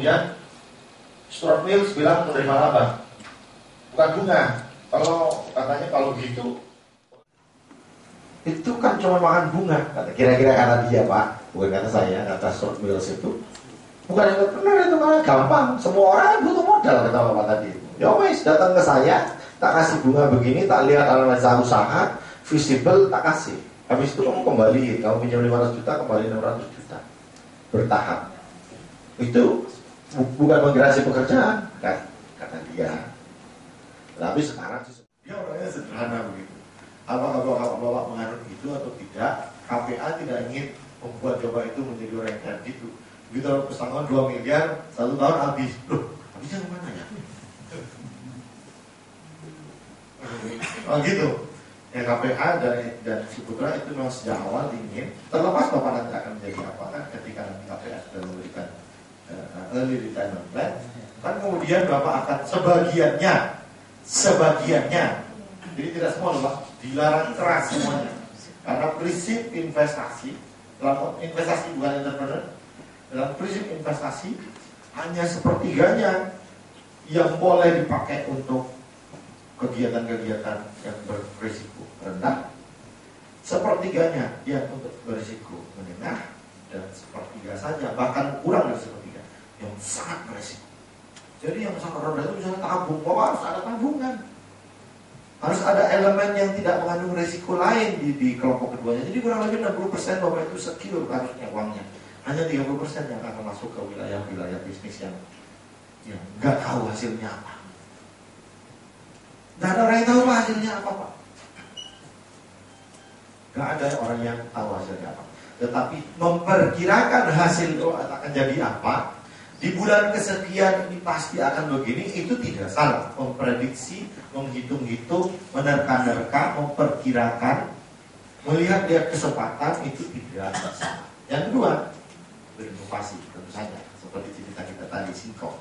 kemudian Stuart Mill bilang menerima laba, bukan bunga. Kalau katanya kalau gitu, itu kan cuma makan bunga. Kira-kira kata dia, Pak, bukan kata saya, kata Stuart Mill itu. Bukan entrepreneur itu malah gampang. Semua orang butuh modal, kata Bapak tadi. Ya wes, datang ke saya, tak kasih bunga begini, tak lihat analisa usaha, visible, tak kasih. Habis itu kamu kembali, kamu pinjam 500 juta, kembali 600 juta. Bertahap. Itu bukan menggerasi pekerjaan, kan? Kata dia. Tapi sekarang dia orangnya sederhana begitu. Apakah Bapak menganut itu atau tidak? KPA tidak ingin membuat coba itu menjadi orang yang gitu. Begitu pesangon 2 miliar, 1 tahun habis. Loh, habisnya kemana ya? Oh gitu. Ya KPA dan Ciputra itu memang sejak awal ingin, terlepas Bapak nanti akan menjadi apa kan ketika nanti KPA sudah memberikan early retirement plan, kan kemudian Bapak akan sebagiannya, jadi tidak semua Bapak, dilarang keras semuanya, karena prinsip investasi, dalam investasi bukan entrepreneur, dalam prinsip investasi hanya sepertiganya yang boleh dipakai untuk kegiatan-kegiatan yang berisiko rendah, sepertiganya yang untuk berisiko menengah, dan sepertiga saja, bahkan kurang dari sepertiga yang sangat berisiko. Jadi yang sangat rendah itu misalnya tabung, Bapak harus ada tabungan, harus ada elemen yang tidak mengandung risiko lain di kelompok keduanya. Jadi kurang lebih 60% Bapak itu secure harusnya uangnya, hanya 30% yang akan masuk ke wilayah-wilayah bisnis yang nggak tahu hasilnya apa. Nggak ada orang yang tahu hasilnya apa, Pak. Nggak ada orang yang tahu hasilnya apa. Tetapi memperkirakan hasil itu akan jadi apa, di bulan kesekian ini pasti akan begini, itu tidak salah. Memprediksi, menghitung-hitung, menerka-nerka, memperkirakan, melihat kesempatan, itu tidak salah. Yang kedua, berinovasi, tentu saja. Seperti cerita kita tadi, singkong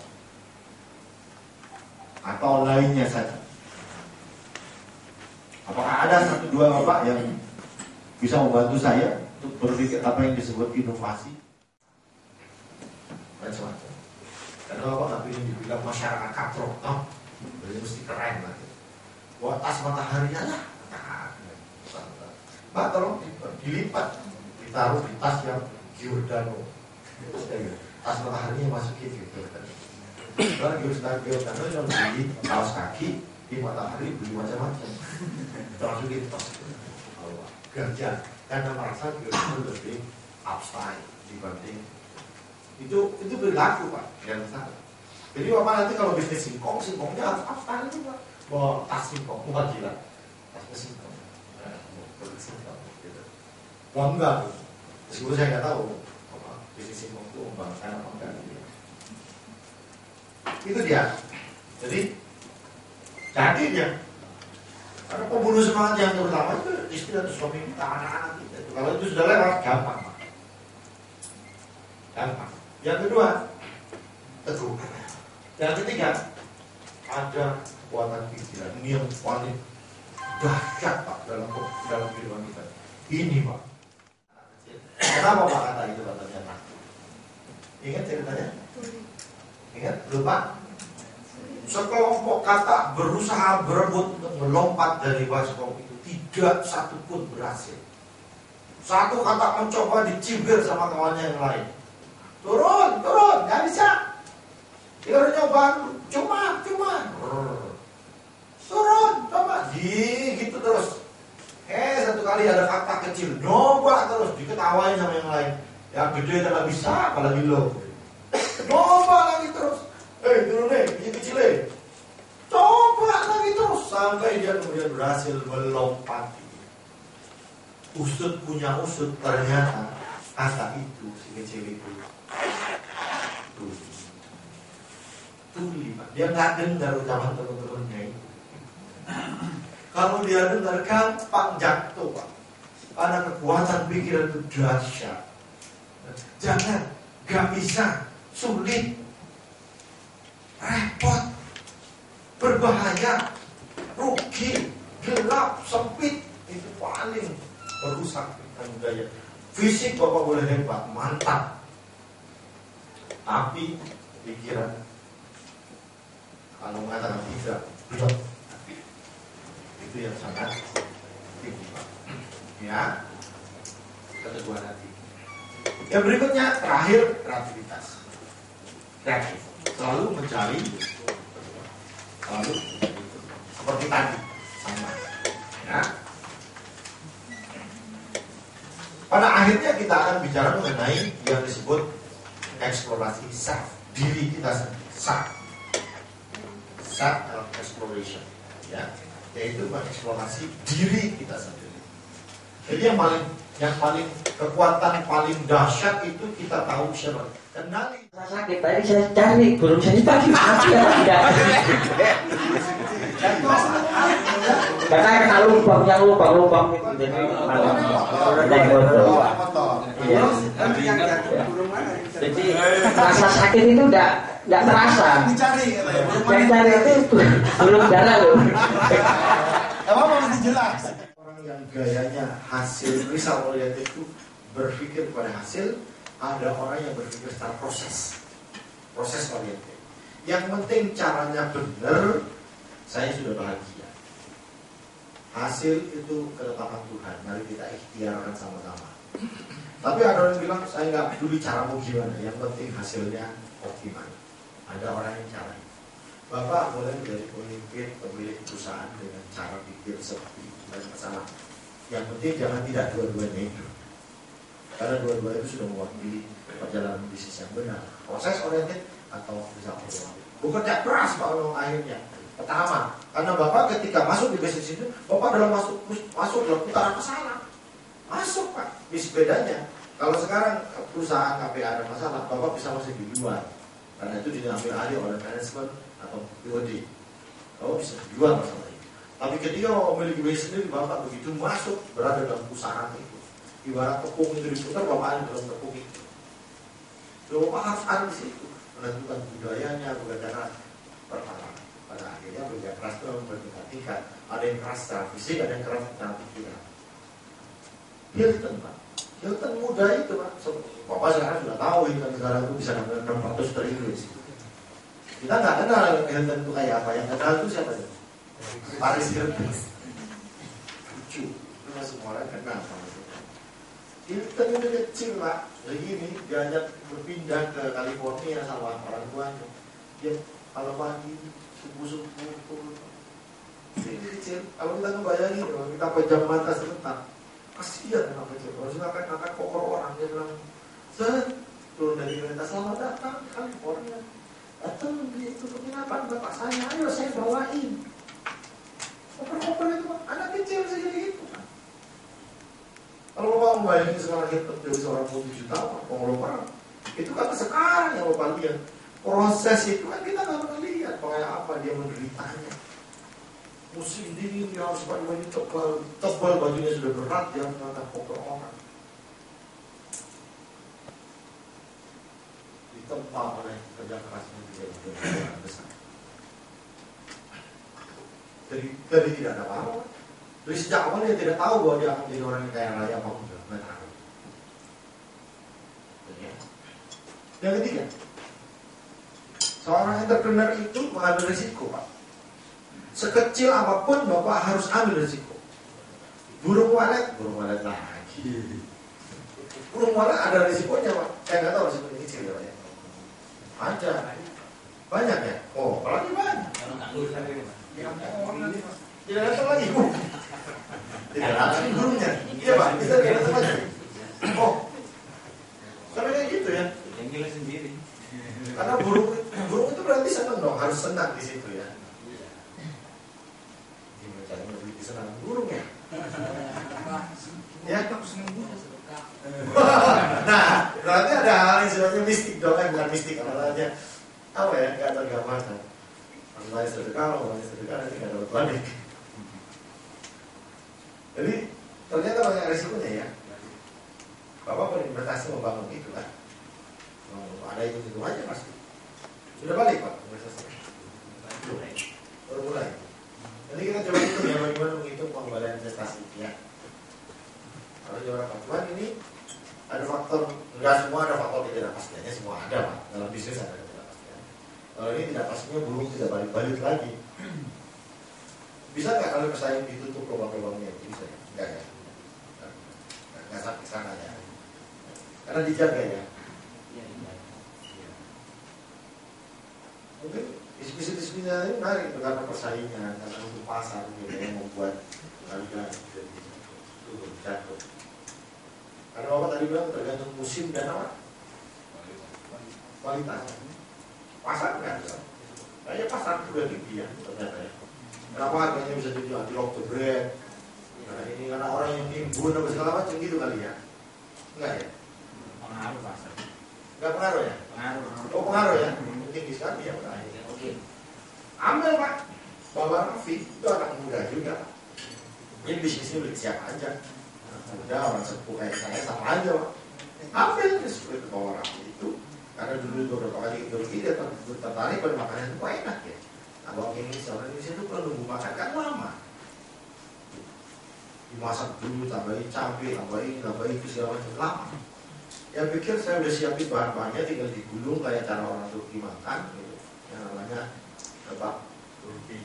atau lainnya saja. Apakah ada 1-2 Bapak yang bisa membantu saya untuk berpikir apa yang disebut inovasi? Macam-macam. Karena Bapak nggak ingin dibilang masyarakat katrok, no? Jadi mesti keren lah. Buat tas mataharinya lah. Pak, tolong dilipat, ditaruh di tas yang Giordano. Tas mataharinya masukin gitu. Kalau Giordano yang beli kaos kaki di matahari, beli macam-macam. Masukin tas. Kerja karena merasa Giordano lebih upstyle dibanding itu berlaku, Pak, yang salah. Jadi Bapak nanti kalau bisnis singkongnya harus upstyle itu, Pak. Bawa tas singkong, bukan gila, tasnya singkong, singkong gitu. Bangga, meskipun saya nggak tahu apa bisnis singkong itu membanggakan apa enggak gitu. Itu dia. Jadi jadinya karena pembunuh semangat yang terutama itu istri atau suami kita, anak-anak kita. Kalau itu sudah lewat, gampang, Pak. Gampang. Yang kedua, teguh. Yang ketiga, ada kekuatan pikiran. Ini yang paling dahsyat, Pak, dalam kehidupan kita. Ini, Pak. Kenapa Pak kata itu katanya? Ingat ceritanya? Ingat? Lupa? Sekelompok kata berusaha berebut untuk melompat dari baskom itu, tidak satu pun berhasil. Satu kata mencoba dicibir sama kawannya yang lain. Turun, nggak bisa. Dia udah nyoba, cuma. Turun, coba. Gitu terus. Satu kali ada kata kecil, nyoba terus, diketawain sama yang lain. Yang gede tidak bisa, apalagi lo. Coba lagi terus. Turun yang kecil coba lagi terus sampai dia kemudian berhasil melompati. Usut punya usut, ternyata kata itu si kecil itu tuli, Pak. Dia nggak dengar ucapan teman-temannya itu. Kalau dia dengar gampang jatuh, Pak. Karena kekuatan pikiran itu dahsyat. Jangan, nggak bisa, sulit, repot, berbahaya, rugi, gelap, sempit, itu paling merusak budaya. Fisik Bapak boleh hebat, mantap, tapi pikiran. Kalau mengatakan tidak, belum. Itu yang sangat tinggi, Pak. Ya, keteguhan hati. Yang berikutnya terakhir kreativitas. Kreatif, selalu mencari, selalu seperti tadi, sama. Ya. Pada akhirnya kita akan bicara mengenai yang disebut eksplorasi self, diri kita sendiri, self exploration, ya, yaitu mengeksplorasi diri kita sendiri. Jadi yang paling kekuatan paling dahsyat itu kita tahu siapa. Kenali. Sakit tadi saya cari burung saya tadi mati apa tidak? Karena kena lubang itu jadi jadi rasa sakit itu tidak terasa. Yang cari itu burung darah loh. Apa mau dijelas? Orang yang gayanya hasil result oriented itu berpikir pada hasil, ada orang yang berpikir secara proses oriented. Yang penting caranya benar, saya sudah bahagia. Hasil itu ketetapan Tuhan, mari kita ikhtiarkan sama-sama. Tapi ada orang yang bilang, saya nggak peduli caramu gimana, yang penting hasilnya optimal. Ada orang yang cara. Bapak boleh menjadi pemilik perusahaan dengan cara pikir seperti itu, tidak masalah. Yang penting jangan tidak dua-duanya itu. Karena dua-duanya itu sudah mewakili perjalanan bisnis yang benar. Proses oriented atau bisa oriented. Bekerja keras Pak Ono akhirnya. Pertama, karena Bapak ketika masuk di bisnis itu, Bapak dalam masuk dalam putaran kesalahan. Masuk Pak. Bis bedanya, kalau sekarang perusahaan KPA ada masalah, Bapak bisa masih di luar. Karena itu diambil alih oleh manajemen atau BOD. Bapak bisa di luar masalah itu. Tapi ketika Bapak memiliki bisnis sendiri, Bapak begitu masuk berada dalam pusaran itu. Ibarat tepung itu diputar, Bapak ada dalam tepung itu. Bapak harus ada di situ. Menentukan budayanya, bagaimana pertama. Pada akhirnya bekerja keras itu bertingkat-tingkat. Ada yang keras secara fisik, ada yang keras secara pikiran. Hilton Pak, Hilton muda itu Pak. Bapak sekarang sudah tahu Hilton sekarang itu bisa ngambil 600 triliun. Kita nggak kenal Hilton itu kayak apa. Yang kenal itu siapa itu? Paris Hilton. Lucu, itu semua orang kenal sama Hilton. Hilton itu kecil Pak, begini dia hanya berpindah ke California sama orang tuanya. Dia kalau pagi subuh-subuh ini kecil. Kalau kita ngebayangin, kalau kita pejam mata sebentar, kasihan anak kecil. Kalau sudah akan kokor orang, dia bilang, turun dari kereta, selamat datang ke California. Datang itu penginapan bapak saya, ayo saya bawain. Koper-koper itu anak kecil saja gitu. Kalau bapak membayangin sekarang kita jadi seorang multi-jutawan, konglomerat, itu kan sekarang yang bapak lihat. Proses itu kan kita nggak pernah lihat kayak apa dia menderitanya. Musim dingin dia harus pakai baju tebal bajunya sudah berat, dia mengangkat koper orang. Ditempa oleh kerja kerasnya dia besar. Jadi tidak ada apa-apa. Dari sejak awal dia tidak tahu bahwa dia akan menjadi orang yang kaya raya apa pun nggak tahu. Yang ketiga, seorang entrepreneur itu mengambil risiko Pak. Sekecil apapun Bapak harus ambil risiko. Burung walet lagi. Burung walet ada risikonya Pak. Saya nggak tahu risikonya kecil ya Pak ya. Ada. Banyak ya? Oh, apalagi banyak. Tidak datang lagi Bu. Tidak datang burungnya. Iya Pak, bisa tidak datang lagi. Oh, karena kayak gitu ya. Yang gila sendiri. Karena burung itu berarti senang dong, harus senang di situ ya. Ini cari lebih senang burung ya. Ya, nah, berarti ada hal yang sifatnya mistik dong, bukan mistik namanya. Apa ya? Nggak tergambarkan. Kalau sedekah nanti nggak dapat balik. Jadi ternyata banyak resikonya ya. Bapak berinvestasi membangun itu kan. Ada itu aja pasti. Sudah balik Pak investasi. Baru mulai. Jadi kita coba hitung ya bagaimana menghitung pengembalian investasi ya. Kalau juara Pak ini ada faktor, enggak semua ada faktor ketidakpastiannya, semua ada Pak. Dalam bisnis ada ketidakpastian. Kalau ini tidak pastinya belum tidak balik-balik lagi. Bisa nggak kalau pesaing ditutup lubang-lubangnya? Bisa ya? Enggak ya? Nggak sampai sana ya. Karena dijaga ya. Mungkin bisnis-bisnisnya ini menarik karena persaingan, karena untuk pasar gitu yang membuat harga turun jatuh. Karena Bapak tadi bilang tergantung musim dan apa? Kualitas. Pasar kan? Kayaknya pasar juga tinggi ya ternyata ya. Kenapa harganya bisa dijual di Oktober bread? Nah, ini karena orang yang nimbun atau segala macam gitu kali ya? Enggak ya? Pengaruh pasar. Enggak pengaruh ya? Pengaruh. Oh pengaruh ya? Tinggi sekali ya Pak. Oke. Ambil Pak. Bapak Rafi itu anak muda juga. Ini bisnisnya milik siapa aja. Udah orang sepuh kayak saya sama aja Pak. Ambil seperti Bapak Rafi itu. Karena dulu beberapa kali ideologi dia tertarik pada makanan itu enak ya. Nah bawang Indonesia itu kalau nunggu makan kan lama. Dimasak dulu, tambahin cabai, tambahin itu segala macam lama. Ya pikir saya udah siapin bahan-bahannya, tinggal digulung kayak cara orang Turki makan gitu. Yang namanya kebab Turki.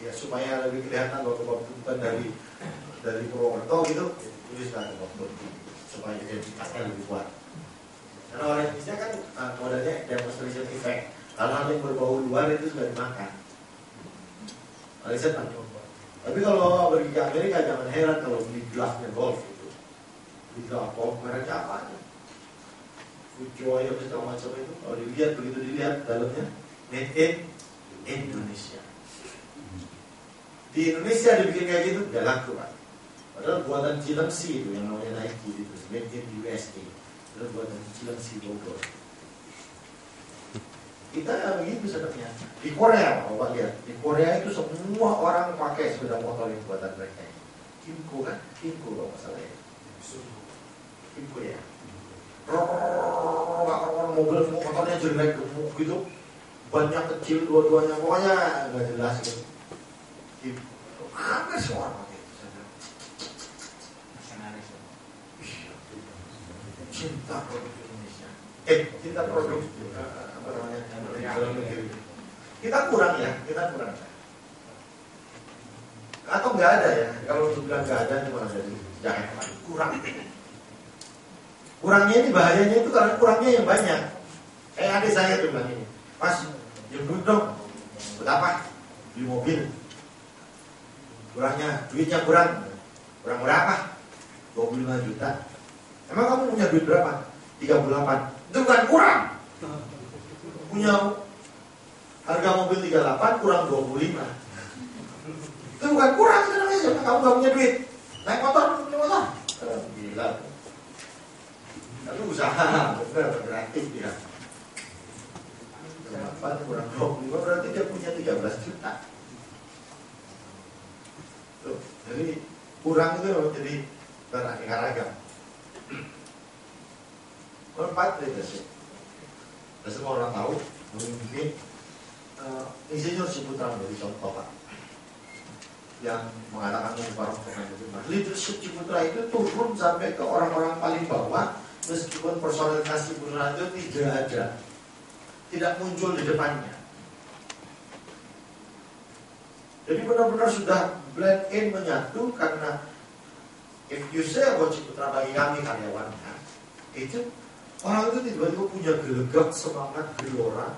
Ya supaya lebih kelihatan bahwa kebab bukan dari Purwokerto gitu, tuliskan kebab Turki supaya identitasnya lebih kuat. Karena orang Indonesia kan modalnya demonstration effect. Hal-hal yang berbau luar itu sudah dimakan. Alisan tapi kalau pergi ke Amerika jangan heran kalau beli gelasnya golf itu. Beli gelas golf mereknya apa aja? Fujoy apa segala macam itu. Kalau dilihat begitu dilihat dalamnya made in Indonesia. Di Indonesia dibikin kayak gitu udah laku Pak. Padahal buatan Cilengsi itu yang namanya Nike itu made in USA. Padahal buatan Cilengsi Bogor. Kita begitu sebenarnya. Di Korea, Bapak lihat, di Korea itu semua orang pakai sepeda motor yang buatan mereka. Kimco kan? Kimco kalau masalah ya. Kimco ya. Orang mobil motornya jelek gemuk gitu, banyak kecil dua-duanya, pokoknya nggak jelas gitu. Kimco, hampir semua pakai itu. Cinta produk Indonesia. Cinta produk apa namanya? Kita kurang ya. Atau nggak ada ya? Kalau bilang nggak ada cuma dari jangan kurang. Kurangnya ini bahayanya itu karena kurangnya yang banyak. Kayak adik saya tuh bilang ini, Mas, jemput dong. Berapa? Beli mobil. Kurangnya, duitnya kurang. Kurang berapa? 25 juta. Emang kamu punya duit berapa? 38. Itu bukan kurang. Punya harga mobil 38 kurang 25. Itu bukan kurang sebenarnya, karena kamu gak punya duit. Naik motor, punya motor. Gila. Tapi usaha, benar, kreatif ya. 38 kurang 25 berarti dia punya 13 juta. Tuh, jadi kurang itu jadi beraneka ragam. Keempat leadership. Dan semua orang tahu mungkin Insinyur Ciputra menjadi contoh Pak yang mengatakan leadership Ciputra itu turun sampai ke orang-orang paling bawah meskipun personalitas Ciputra itu tidak ada, tidak muncul di depannya. Jadi benar-benar sudah blend in, menyatu. Karena if you say about Ciputra bagi kami karyawannya, itu orang itu tiba-tiba punya gelegak, semangat, gelora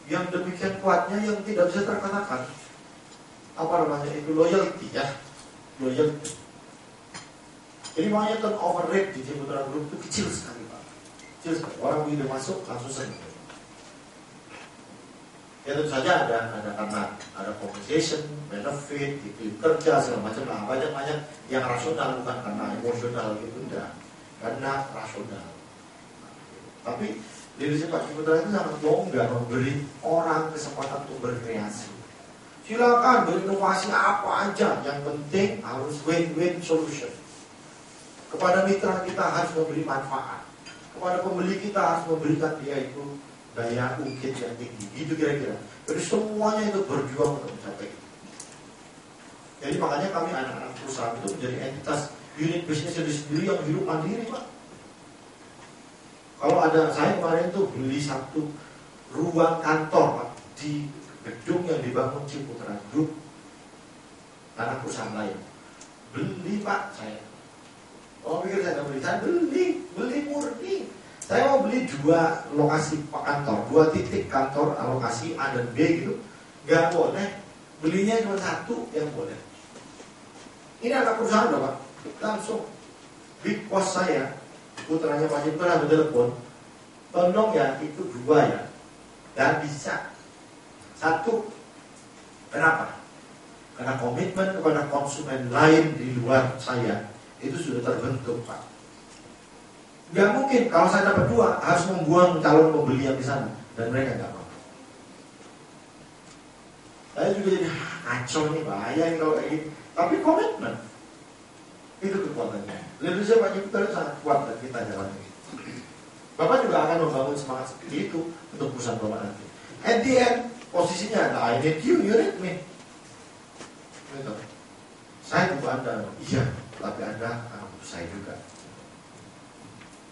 yang demikian kuatnya yang tidak bisa terkatakan. Apa namanya itu? Loyalty ya. Loyalty. Jadi makanya turnover rate di Ciputra Group itu kecil sekali Pak. Kecil sekali. Orang begitu masuk langsung senang. Ya tentu saja ada karena ada compensation, benefit, iklim kerja segala macam. Nah, banyak yang rasional, bukan karena emosional gitu, enggak. Karena rasional. Tapi leadership Pak Ciputra itu sangat longgar, memberi orang kesempatan untuk berkreasi. Silakan berinovasi apa aja, yang penting harus win-win solution. Kepada mitra kita harus memberi manfaat, kepada pembeli kita harus memberikan dia itu daya ungkit yang tinggi, gitu kira-kira. Jadi semuanya itu berjuang untuk mencapai itu. Jadi makanya kami anak-anak perusahaan itu menjadi entitas unit bisnis sendiri yang hidup mandiri Pak. Kalau ada, saya kemarin tuh beli satu ruang kantor Pak, di gedung yang dibangun Ciputra Group, anak perusahaan lain. Beli Pak saya. Oh pikir saya nggak beli, saya beli murni. Saya mau beli 2 lokasi kantor, 2 titik kantor alokasi A dan B gitu. Nggak boleh, belinya cuma 1 yang boleh. Ini anak perusahaan loh Pak, langsung big boss saya, putranya Pak Ciputra bertelepon, tolong ya itu 2 ya, dan bisa 1. Kenapa? Karena komitmen kepada konsumen lain di luar saya itu sudah terbentuk Pak. Gak mungkin kalau saya dapat 2 harus membuang calon pembeli yang di sana, dan mereka gak mau. Saya juga jadi kacau nih, bahaya nih kalau kayak gini. Tapi komitmen itu kekuatannya. Leadership Pak Ciputra sangat kuat dan kita jalannya. Bapak juga akan membangun semangat seperti itu untuk perusahaan Bapak nanti. At the end posisinya ada I need you need me. Gitu. Saya butuh Anda, iya, tapi Anda akan butuh saya juga.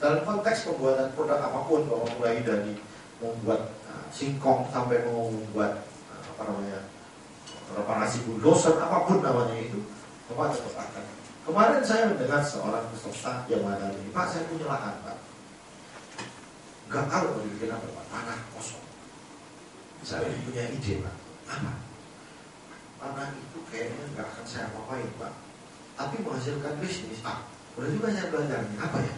Dalam konteks pembuatan produk apapun, kalau mulai dari membuat singkong sampai mau membuat reparasi bulldozer, apapun namanya itu, Bapak tetap akan. Kemarin saya mendengar seorang peserta yang mengatakan, Pak saya punya lahan Pak, gak tahu mau dibikin apa Pak, tanah kosong. Saya punya ide Pak, apa? Tanah itu kayaknya gak akan saya apa-apain Pak, tapi menghasilkan bisnis. Udah juga saya belajar apa ya?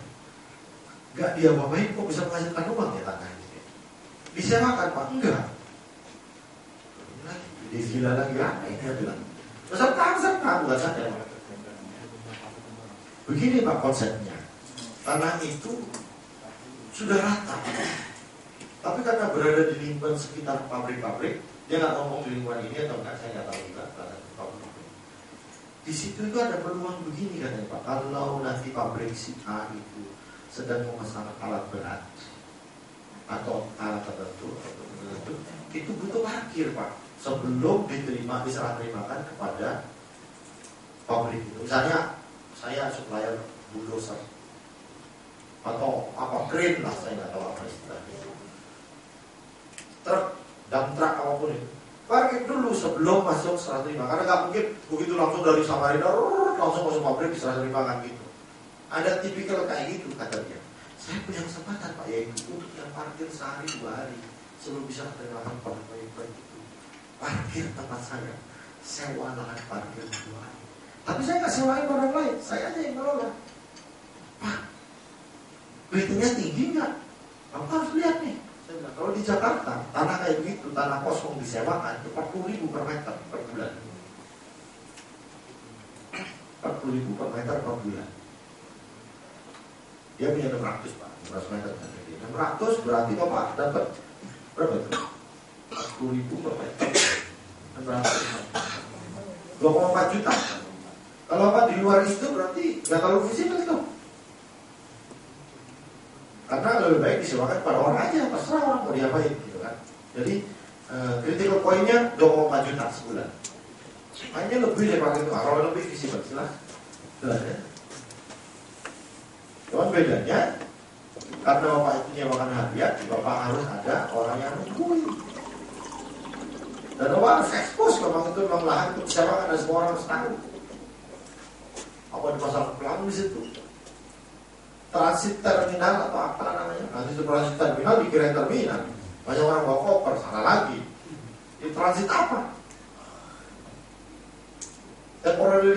Gak dia apa-apain kok bisa menghasilkan uang ya tanah ini? Disewakan Pak? Enggak. Dia gila lagi apa ini dia bilang. Peserta bukan saya. Begini Pak konsepnya, tanah itu sudah rata, tapi karena berada di lingkungan sekitar pabrik-pabrik, dia nggak ngomong di lingkungan ini atau enggak, saya nggak tahu juga. Di situ itu ada peluang begini katanya Pak, kalau nanti pabrik si A itu sedang memasang alat berat atau alat tertentu, itu butuh parkir Pak, sebelum diserah terimakan kepada pabrik itu. Misalnya saya supplier bulldozer atau apa crane lah, saya nggak tahu apa istilahnya, truk, dump truck apapun itu, parkir dulu sebelum masuk serah terima, karena nggak mungkin begitu langsung dari Samarinda langsung masuk pabrik diserah terimakan gitu. Ada tipikal kayak gitu kata dia. Saya punya kesempatan Pak, yaitu untuk yang parkir sehari 2 hari sebelum bisa terima proyek-proyek itu, parkir tempat saya, sewa lahan parkir 2 hari. Tapi saya nggak sewain orang lain, saya aja yang ngelola. Pak, ratingnya tinggi nggak? Kamu harus lihat nih. Saya bilang, kalau di Jakarta, tanah kayak begitu, tanah kosong disewakan, 40.000 per meter per bulan. 40.000 per meter per bulan. Dia punya 600 Pak, 600 meter. 600 berarti Bapak dapat berapa itu? 40.000 per meter. 2,4 juta. Kalau Bapak di luar itu berarti nggak terlalu visible itu. Karena lebih baik disewakan pada orang aja, terserah orang mau diapain gitu kan. Jadi critical point-nya 2,4 juta sebulan. Hanya lebih daripada itu, kalau lebih visible silahkan ya. Cuman bedanya karena Bapak itu nyewakan hadiah, Bapak harus ada orang yang nungguin. Dan Bapak harus ekspos memang itu memang lahan itu disewakan dan semua orang harus tahu. Apa dipasang pelang di situ? Transit terminal atau apa namanya? Nanti itu transit terminal dikirain terminal. Banyak orang bawa koper, salah lagi. Di transit apa? Temporary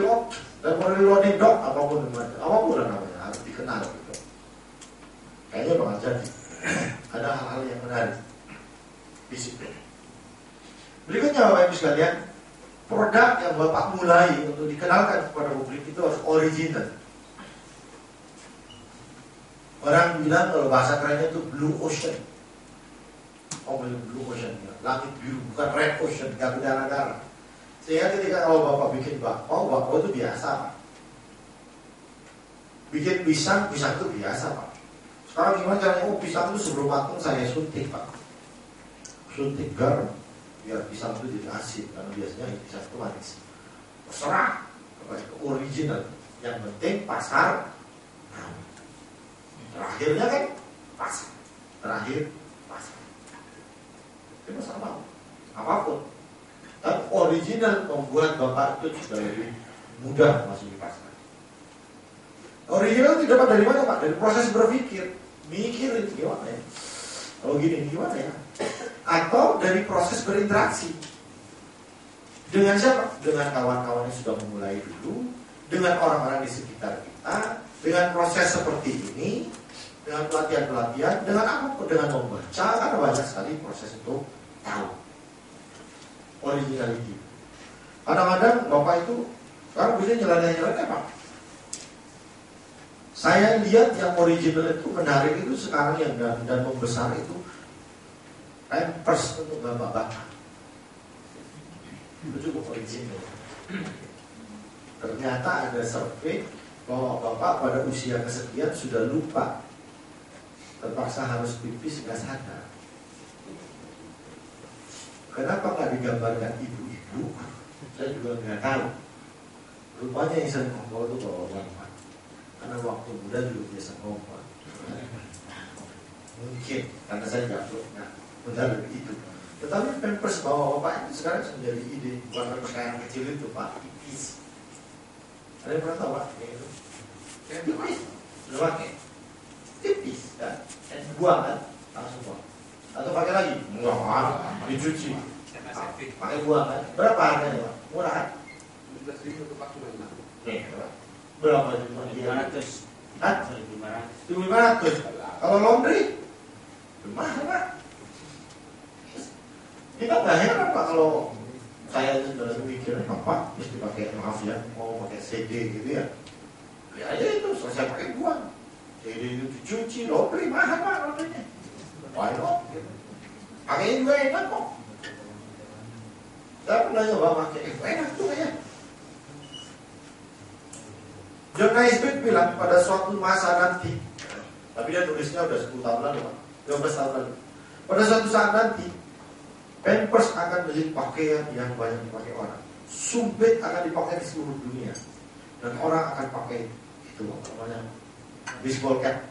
loading dock, apapun namanya harus dikenal gitu. Kayaknya bakal jadi. Ada hal-hal yang menarik di situ. Berikutnya Bapak Ibu sekalian, produk yang Bapak mulai untuk dikenalkan kepada publik itu harus original. Orang bilang kalau bahasa kerennya itu blue ocean. Oh, blue ocean, ya. Langit biru, bukan red ocean, gak berdarah-darah. Sehingga ketika kalau Bapak bikin bakpao itu biasa Pak. Bikin pisang itu biasa Pak. Sekarang gimana caranya? Oh, pisang itu sebelum matang saya suntik Pak. Suntik garam biar pisang itu jadi asin, karena biasanya pisang itu manis. Terserah, original. Yang penting pasar. Terakhirnya kan pasar. original membuat Bapak itu sudah lebih mudah masuk di pasar. Original itu dapat dari mana Pak? Dari proses berpikir, mikirin gimana ya? Kalau gini gimana ya? Atau dari proses berinteraksi. Dengan siapa? Dengan kawan-kawan yang sudah memulai dulu, dengan orang-orang di sekitar kita, dengan proses seperti ini, dengan pelatihan-pelatihan, dengan apapun, dengan membaca, karena banyak sekali proses untuk tahu originality. Kadang-kadang Bapak itu sekarang bisa nyeleneh-nyeleneh Pak. Saya lihat yang original itu menarik itu sekarang yang dan membesar itu Pampers untuk bapak-bapak. Itu cukup original. Ternyata ada survei bahwa bapak pada usia kesekian sudah lupa, terpaksa harus pipis nggak sadar. Kenapa nggak digambarkan ibu-ibu? Saya juga nggak tahu. Rupanya yang sering ngomong itu bapak-bapak. Karena waktu muda juga biasa ngomong. Mungkin karena saya nggak benar itu. Tetapi Pampers bapak itu sekarang sudah jadi ide. Bukan Pampers yang kecil itu Pak, tipis. Ada yang pernah tahu Pak? Tipis, sudah pakai tipis kan? Buang kan? Langsung buang. Atau pakai lagi? Enggak, dicuci. Pakai buang kan? Berapa harganya Pak? Murah kan? 17.000 untuk Pak Sunan. Berapa itu? 500. Hah? 1.500. Kalau laundry? Mahal Pak. Kita nggak heran Pak kalau saya sudah mikir apa mesti pakai, maaf ya, mau pakai CD gitu ya. Beli aja itu, selesai pakai buang. CD itu dicuci, laundry mahal Pak laundrynya. Why not? Pakainya juga enak kok. Saya pernah nyoba pakai, enak tuh kayaknya. John Naisbitt bilang pada suatu masa nanti, tapi dia tulisnya udah 10 tahun lalu Pak, 15 tahun lalu. Pada suatu saat nanti Pampers akan menjadi pakaian yang banyak dipakai orang. Sumpit akan dipakai di seluruh dunia. Dan orang akan pakai itu namanya baseball cap,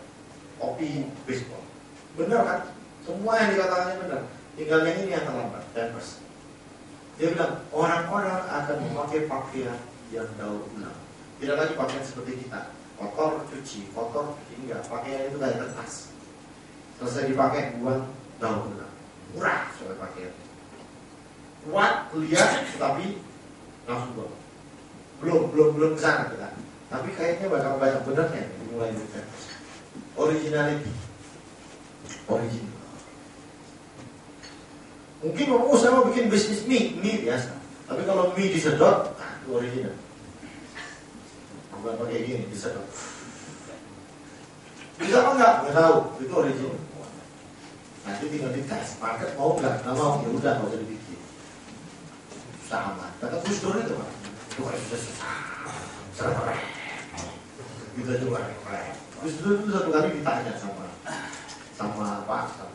topi baseball. Benar kan? Semua yang dikatakannya benar. Tinggal yang ini yang terlambat, Pampers. Dia bilang orang-orang akan memakai pakaian yang daur ulang. Tidak lagi pakaian seperti kita, kotor cuci, kotor enggak. Pakaian itu kayak kertas. Selesai dipakai buang, daur ulang. Murah soal pakaian. Kuat, lihat, tapi langsung buang. Belum kesana kita. Tapi kayaknya bakal banyak benarnya dimulai dari Pampers. Originality. Original. Mungkin saya mau bikin bisnis mie biasa. Tapi kalau mie disedot, itu original. Bukan pakai gini, disedot. Bisa apa enggak? Nggak tahu. Itu original. Nanti tinggal dites. Market mau nggak? Nggak mau. Ya udah, nggak usah dibikin. Susah amat. Kata Gus Dur itu Pak. Itu kan sudah susah. Serba. Kita coba. Gus Dur itu satu kali ditanya sama Pak, sama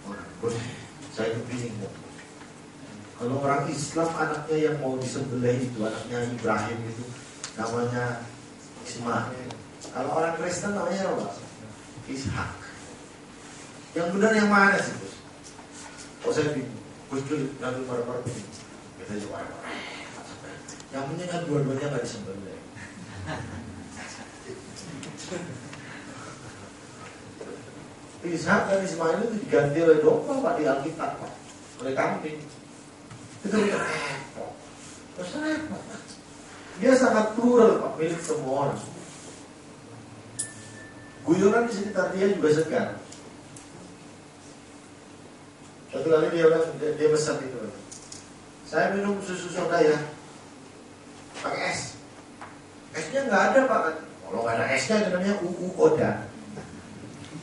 orang. Bos, saya itu bingung. Kalau orang Islam anaknya yang mau disembelih itu, anaknya Ibrahim itu namanya Ismail. Kalau orang Kristen namanya apa? Ishak. Yang benar yang mana sih Gus? Oh saya bingung. Gus Dur lalu baru-baru ini. Kita coba. Yang penting kan dua-duanya nggak disembelih. Ishak dan Ismail itu diganti oleh domba Pak di Alkitab Pak. Oleh kambing. Itu repot. Terus repot. Dia sangat plural Pak, milik semua orang. Guyonan di sekitar dia juga segar. Satu kali dia pesan itu. Saya minum susu soda ya, pakai es. Esnya nggak ada Pak. Kalau nggak ada esnya namanya Oda.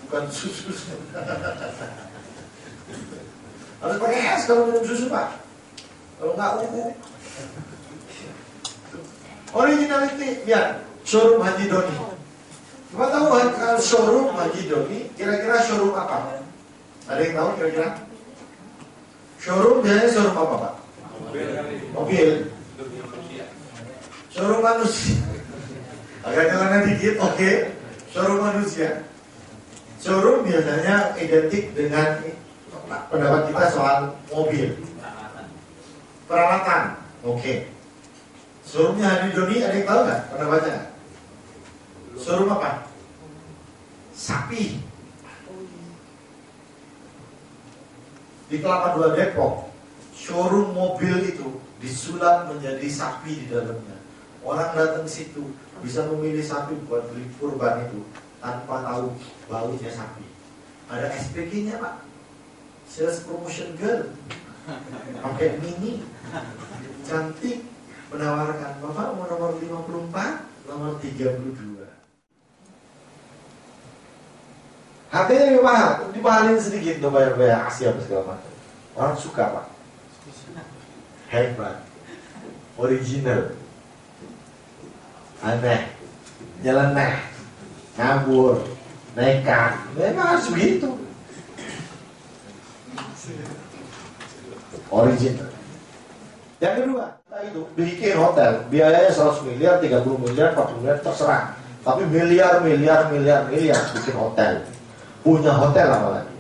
Bukan susu. Harus pakai es kalau minum susu Pak. Kalau nggak Originality, ya, showroom Haji Doni. Coba tahu kalau showroom Haji Doni, kira-kira showroom apa? Ada yang tahu kira-kira? Showroom biasanya showroom apa Pak? Mobil. Showroom manusia. Agak jalannya dikit, oke. Showroom manusia. Showroom biasanya identik dengan pendapat kita soal mobil. Peralatan. Oke. Showroomnya Hani Doni ada yang tahu nggak? Pernah baca nggak? Showroom apa? Sapi. Di Kelapa Dua Depok, showroom mobil itu disulap menjadi sapi di dalamnya. Orang datang ke situ bisa memilih sapi buat beli kurban itu tanpa tahu baunya sapi. Ada SPG-nya Pak, sales promotion girl, pakai mini, cantik, menawarkan Bapak mau nomor 54, nomor 32. Harganya lebih mahal, dimahalin sedikit tuh bayar Asia apa segala macam. Orang suka Pak, hebat, original, aneh, nyeleneh, ngabur, nekat, memang harus begitu. Original. Yang kedua, itu bikin hotel, biayanya 100 miliar, 30 miliar, 40 miliar, terserah. Tapi miliar bikin hotel. Punya hotel apalagi.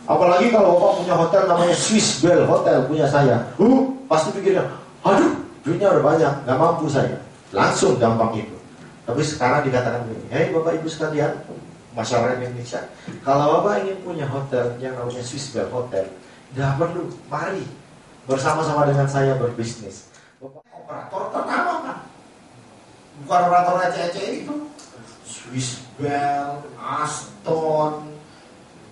Apalagi kalau Bapak punya hotel namanya Swiss Bell Hotel, punya saya. Pasti pikirnya, aduh, duitnya udah banyak, gak mampu saya. Langsung gampang itu. Tapi sekarang dikatakan begini, hei Bapak Ibu sekalian, masyarakat Indonesia, kalau Bapak ingin punya hotel yang namanya Swiss Bell Hotel, gak perlu, mari bersama-sama dengan saya berbisnis. Bapak operator pertama kan, bukan operator ece-ece itu. Swiss Bell, Aston,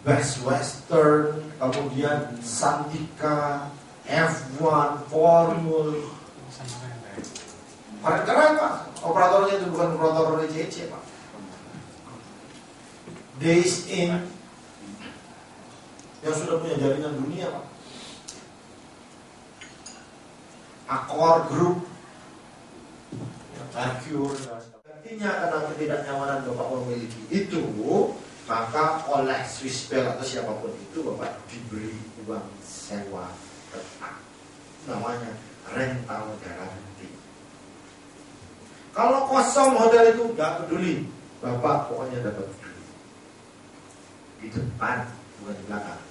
Best Western, kemudian Santika, F1, Formula. Keren Pak, operatornya itu bukan operator ece-ece Pak. Days In, yang sudah punya jaringan dunia Pak. Accor Group, Mercure. Artinya karena ketidaknyamanan Bapak memiliki itu, maka oleh Swiss Bell atau siapapun itu Bapak diberi uang sewa tetap, namanya rental garanti. Kalau kosong hotel itu nggak peduli, Bapak pokoknya dapat duit di depan bukan di belakang.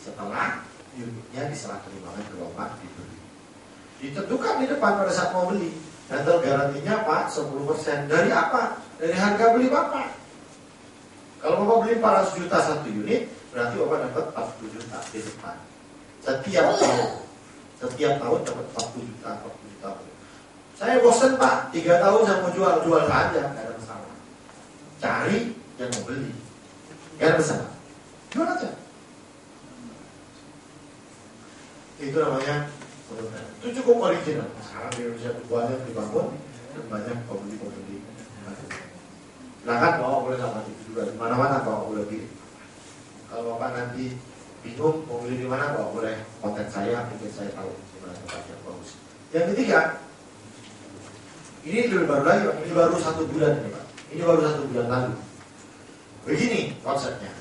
Setelah unitnya diserah terimakan ke Bapak diberi, ditentukan di depan pada saat mau beli. Rental garantinya Pak 10% dari apa? Dari harga beli Bapak. Kalau Bapak beli 400 juta satu unit, berarti Bapak dapat 40 juta di depan. Setiap tahun dapat 40 juta. Saya bosan Pak, 3 tahun saya mau jual saja, nggak ada masalah. Cari yang mau beli, nggak ada masalah, jual aja. Itu namanya, itu cukup original. Sekarang di Indonesia banyak dibangun dan banyak pembeli. Silakan bawa boleh sama itu juga di mana-mana bawa boleh pilih. Kalau Bapak nanti bingung mau beli di mana, bawa boleh konten saya, bikin saya tahu di mana tempat yang bagus. Yang ketiga, ini lebih baru lagi Pak. Ini baru 1 bulan ini Pak. Ini baru 1 bulan lalu. Begini konsepnya.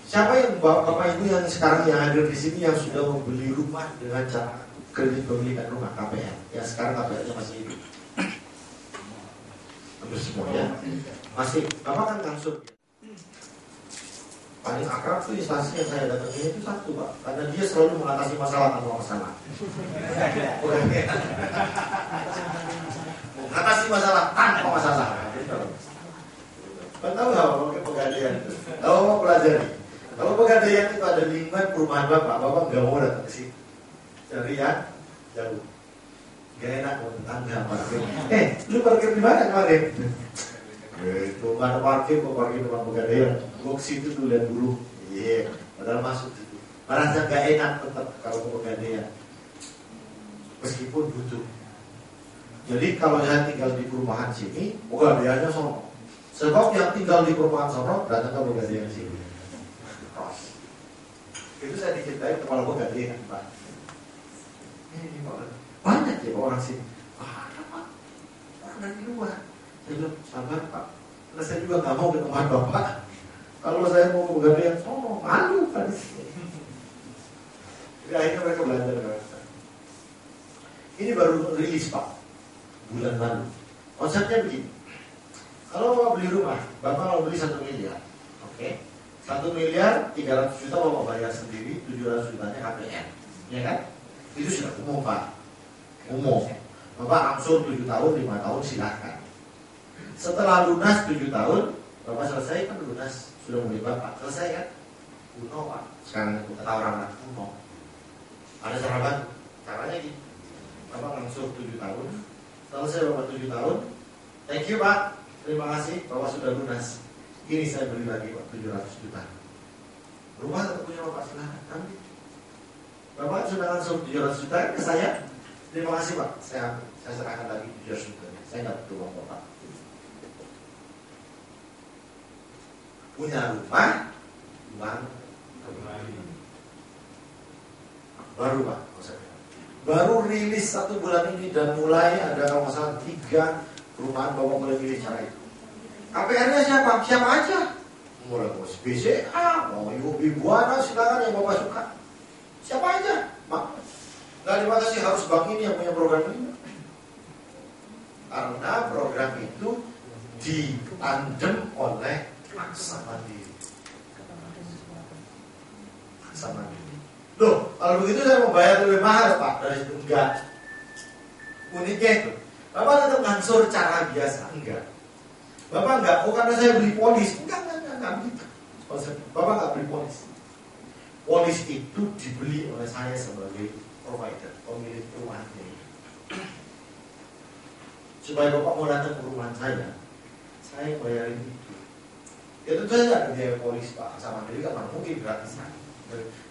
Siapa yang Bapak Ibu yang sekarang yang hadir di sini yang sudah membeli rumah dengan cara kredit pemilikan rumah KPR? Ya sekarang KPR-nya masih hidup. Hampir semuanya masih. Bapak kan langsung. Paling akrab tuh instansi yang saya datangi itu satu Pak, karena dia selalu mengatasi masalah tanpa masalah. Mengatasi masalah tanpa masalah. Kan tahu nggak Bapak pakai Pegadaian? Tahu Bapak pelajari. Kalau Pegadaian itu ada lingkungan perumahan Bapak nggak mau datang ke situ. Jadi ya jauh. Gak enak mau tetangga parkir. Lu parkir di mana kemarin? Itu nggak ada parkir, mau parkir depan Pegadaian. Gue ke situ tuh lihat burung. Iya, padahal masuk situ. Merasa gak enak tetap kalau ke Pegadaian. Meskipun butuh. Jadi kalau saya tinggal di perumahan sini, Pegadaiannya sono. Sebab yang tinggal di perumahan sono datang ke Pegadaian sini. Itu saya diceritain kepala Pegadaian Pak. Ini banyak ya orang sini. Ada Pak, orang dari luar. Saya bilang, sabar Pak, karena saya juga gak mau ke tempat Bapak. Kalau saya mau ke Pegadaian, malu kan di sini. Jadi akhirnya mereka belajar dari saya. Ini baru rilis Pak, bulan lalu. Konsepnya begini. Kalau Bapak beli rumah, Bapak mau beli 1 miliar. Oke? 1 miliar, 300 juta Bapak bayar sendiri, 700 jutanya KPR. Ya kan? Itu sudah umum Pak. Umum. Bapak angsur 7 tahun, 5 tahun silakan. Setelah lunas 7 tahun, Bapak selesai kan lunas, sudah mulai Bapak selesai kan? Kuno Pak. Sekarang itu kata orang-orang kuno. Ada cara baru. Caranya gini. Bapak angsur 7 tahun, selesai Bapak 7 tahun. Thank you Pak. Terima kasih Bapak sudah lunas. Ini saya beri lagi Pak 700 juta. Rumah tetap punya Bapak silahkan. Bapak sudah langsung 700 juta ke saya. Terima kasih Pak. Saya serahkan lagi 700 juta. Saya nggak butuh uang Bapak. Punya rumah, uang kembali. Baru Pak. Baru rilis 1 bulan ini dan mulai ada kalau nggak salah 3 perumahan Bapak mulai pilih cara itu. KPR-nya siapa? Siapa aja? Mulai bos BCA, mau ibu-ibuana silakan yang Bapak suka. Siapa aja? Mak. Nggak dibatasi harus bank ini yang punya program ini. Karena program itu ditandem oleh Aksa Mandiri. Aksa Mandiri. Loh, kalau begitu saya mau bayar lebih mahal Pak dari itu enggak. Uniknya itu, Bapak tetap ngansur cara biasa enggak. Bapak enggak, oh karena saya beli polis, enggak begitu. Bapak enggak beli polis. Polis itu dibeli oleh saya sebagai provider, pemilik rumahnya. Supaya Bapak mau datang ke rumah saya bayarin itu. Ya tentu saja ada biaya polis Pak, sama diri kan mungkin gratisan.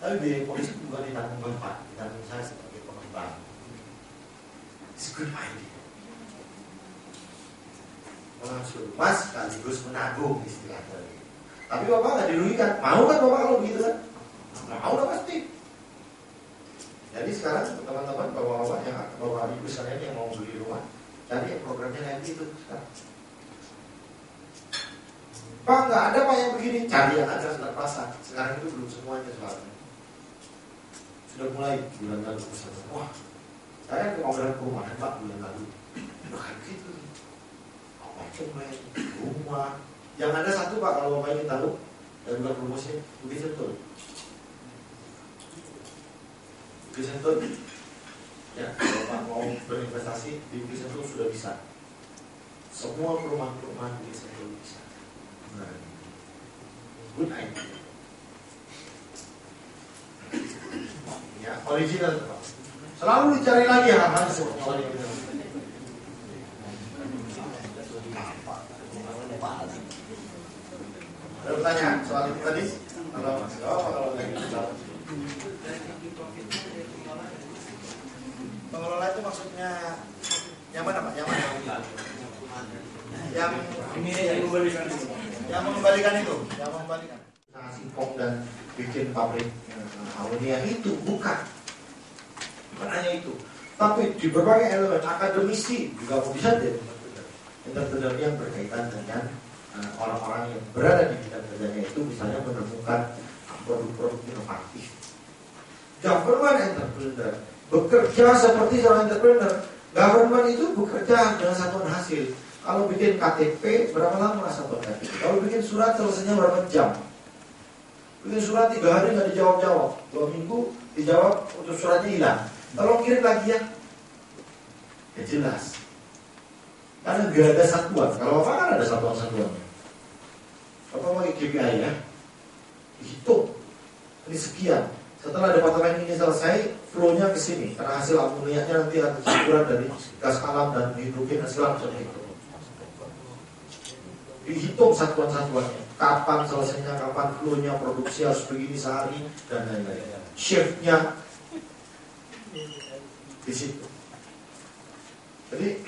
Tapi biaya polis itu bukan ditanggung Bapak, ditanggung saya sebagai pengembang. It's a good idea. Mengangsur rumah sekaligus menabung istilahnya. Tapi Bapak nggak dirugikan. Mau kan Bapak kalau begitu kan? Mau lah pasti. Jadi sekarang teman-teman bapak-bapak yang bapak ibu sekalian yang mau beli rumah, cari programnya kayak gitu sekarang. Pak nggak ada Pak yang begini, cari yang ada sudah pasang. Sekarang itu belum semuanya soalnya. Sudah mulai bulan lalu pesan. Wah, saya ke order perumahan Pak bulan lalu. Udah kayak gitu. Apa cuma rumah? Yang ada satu Pak kalau Bapak ingin tahu, dan bukan promosi, Bukit Sentul. Bukit Sentul, ya kalau Pak mau berinvestasi di Bukit Sentul sudah bisa. Semua perumahan-perumahan Bukit Sentul bisa. Nah, good idea. Ya, original Pak. Selalu dicari lagi hal-hal seperti original. Ada pertanyaan soal itu tadi? Kalau lagi pengelola itu maksudnya yang mana Pak? Yang mana? Yang mengembalikan itu, yang mengembalikan. Ngasih pom dan bikin pabrik amonia itu bukan hanya itu, tapi di berbagai elemen akademisi juga bisa jadi entrepreneur yang berkaitan dengan orang-orang yang berada di bidang kerjanya itu, misalnya menemukan produk-produk inovatif. Government entrepreneur bekerja seperti seorang entrepreneur. Government itu bekerja dengan satuan hasil. Kalau bikin KTP berapa lama satuan KTP? Kalau bikin surat selesainya berapa jam? Bikin surat 3 hari nggak dijawab-jawab, 2 minggu dijawab, untuk suratnya hilang. Tolong kirim lagi ya. Ya jelas. Karena nggak ada satuan. Kalau Bapak kan ada satuan-satuannya. Bapak pakai KPI ya, hitung ini sekian. Setelah departemen ini selesai, flow-nya ke sini. Karena hasil amoniaknya nanti akan campuran dari gas alam dan hidrogen dan segala macam itu. Dihitung satuan-satuannya. Kapan selesainya, kapan flow-nya, produksi harus begini sehari dan lain-lain. Shift-nya di situ. Jadi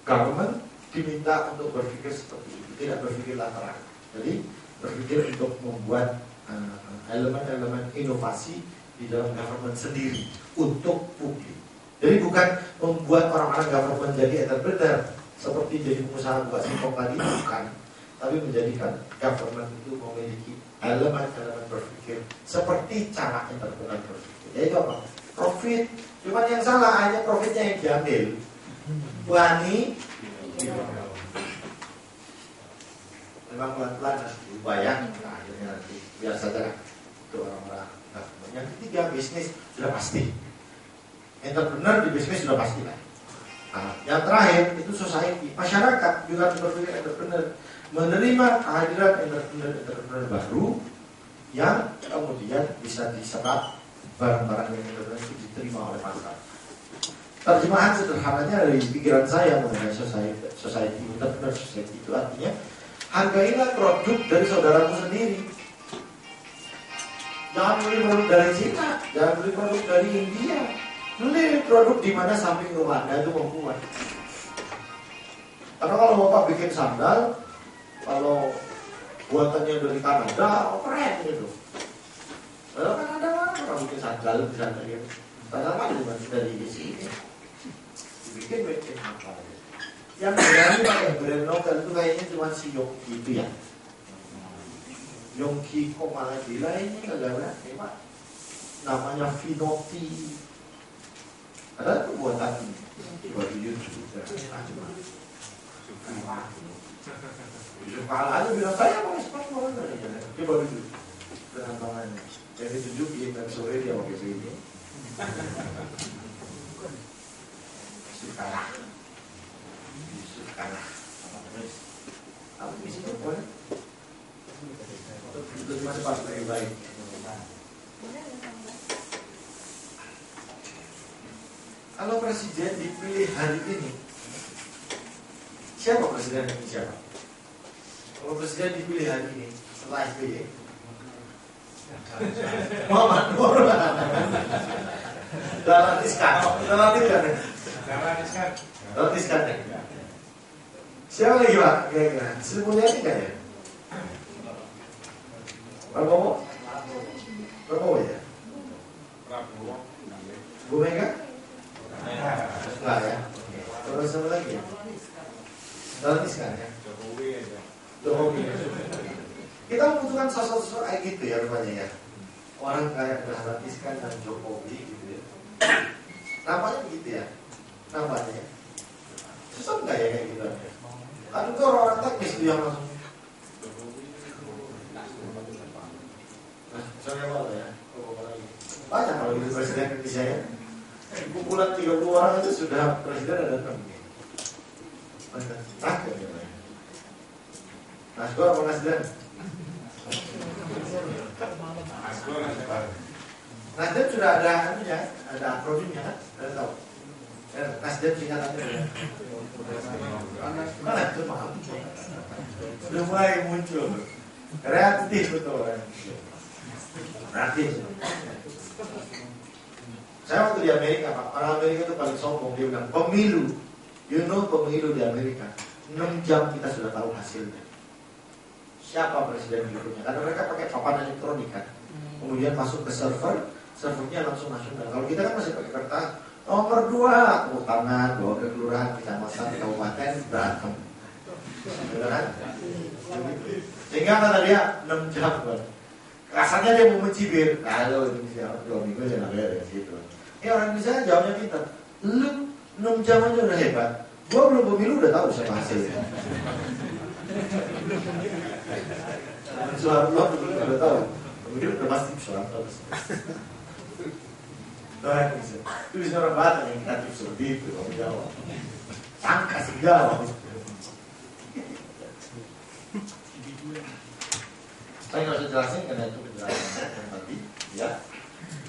government diminta untuk berpikir seperti itu, tidak berpikir lateral. Jadi berpikir untuk membuat elemen-elemen inovasi di dalam government sendiri untuk publik. Jadi bukan membuat orang-orang government jadi entrepreneur seperti jadi pengusaha buka singkong tadi, bukan. Tapi menjadikan government itu memiliki elemen-elemen berpikir seperti cara entrepreneur berpikir. Yaitu apa? Profit. Cuman yang salah hanya profitnya yang diambil. Wani memang pelan-pelan harus berubah ya. Nah, akhirnya nanti biar saja itu orang-orang. Nah, yang ketiga bisnis sudah pasti. Entrepreneur di bisnis sudah pasti lah. Nah, yang terakhir itu society, masyarakat juga berpikir entrepreneur, menerima kehadiran entrepreneur baru yang kemudian bisa diserap barang-barang yang entrepreneur itu diterima oleh pasar. Terjemahan sederhananya dari pikiran saya mengenai society entrepreneur society itu artinya hargailah produk dari saudaramu sendiri. Jangan beli produk dari Cina, jangan beli produk dari India. Beli produk di mana samping rumah Anda itu membuat. Karena kalau Bapak bikin sandal, kalau buatannya dari Kanada, keren gitu. Kalau kan ada orang bikin sandal di sana gitu. Sandal mana dari sini? Dibikin apa? Yang berani pakai brand lokal itu kayaknya cuma si Yongki itu ya. Yongki kok malah gila ini nggak berani Pak. Namanya Vinotti. Ada tuh buatan baju YouTube. Yusuf Kala aja bilang saya pakai sepatu mana ya? Dia baru itu dengan tangannya. Jadi tunjukin dan sore dia pakai ini. Yusuf Kala. Tapi di situ boleh. Itu masih pas lebih baik. Kalau presiden dipilih hari ini, siapa presiden Indonesia? Kalau presiden dipilih hari ini setelah SBY, Muhammad Nur, Dahlan Iskan. Siapa lagi Pak? Kira-kira Sri Mulyani kan ya? Prabowo ya? Bu Mega? Enggak ya? Terus sama lagi ya? Dahlan Iskan ya? Jokowi. Kita membutuhkan sosok-sosok kayak gitu ya rupanya ya. Orang kayak Dahlan Iskan dan Jokowi gitu ya. Namanya begitu ya? Namanya ya? Susah enggak ya kayak gitu ya? Aduh tuh orang teknis tuh yang langsung. Nah, misalnya apa ya? Banyak kalau gitu presiden Indonesia ya. Kumpulan 30 orang itu sudah presiden ada datang. Nasgor apa Nasdem? Nasdem sudah ada anunya, ada akronimnya kan? Ada tahu? Nasdem singkatannya ya. Mana itu mahal? Sudah mulai muncul. Kreatif betul kan? Kreatif. Saya waktu di Amerika, Pak, orang Amerika itu paling sombong. Dia bilang, pemilu. You know pemilu di Amerika 6 jam kita sudah tahu hasilnya. Siapa presiden berikutnya? Karena mereka pakai papan elektronik kan. Kemudian masuk ke servernya langsung nasional. Kalau kita kan masih pakai kertas. Nomor 2, tepuk tangan, bawa ke kelurahan, kecamatan, kabupaten, berantem. Betul kan? Sehingga kata dia 6 jam kan. Rasanya dia mau mencibir. Kalau Indonesia 2 minggu aja nggak beres gitu. Orang Indonesia jawabnya pintar. Lu 6 jam aja udah hebat. Gua belum pemilu udah tahu siapa hasilnya. Soeharto udah tahu. Kemudian udah pasti Soeharto. Nah, itu bisa orang Batak yang kreatif seperti itu orang Jawa. Sangka sih Jawa. Saya nggak usah jelasin karena itu penjelasan tadi, ya.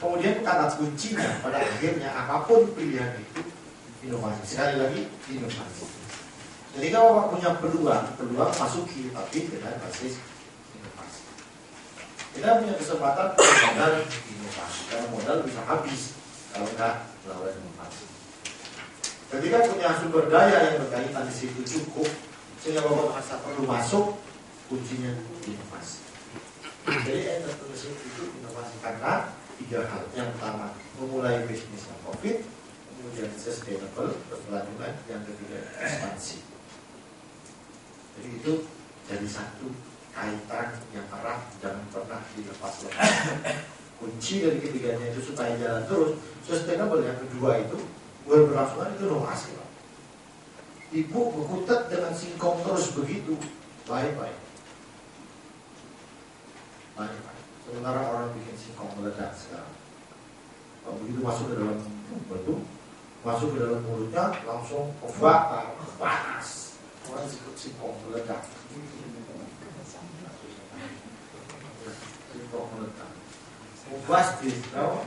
Kemudian kata kuncinya pada akhirnya apapun pilihan itu inovasi. Sekali lagi inovasi. Jadi kalau Bapak punya peluang masuki tapi dengan basis inovasi. Kita punya kesempatan modal inovasi. Karena modal bisa habis kalau nggak melakukan inovasi. Ketika punya sumber daya yang berkaitan di situ cukup, sehingga Bapak merasa perlu masuk, kuncinya inovasi. Jadi entrepreneurship itu inovasi karena 3 hal. Yang pertama, memulai bisnis yang profit, kemudian sustainable, berkelanjutan, yang ketiga ekspansi. Jadi itu jadi satu kaitan yang erat, jangan pernah dilepas-lepas. Kunci dari ketiganya itu supaya jalan terus. Sustainable yang kedua itu berberlangsungan itu inovasi. Ibu berkutat dengan singkong terus begitu, bye-bye. Sementara orang bikin singkong meledak sekarang. Kalau begitu masuk ke dalam batu, masuk ke dalam mulutnya langsung kebakar, panas. Orang disebut singkong meledak. Singkong meledak. Mubastir, tahu?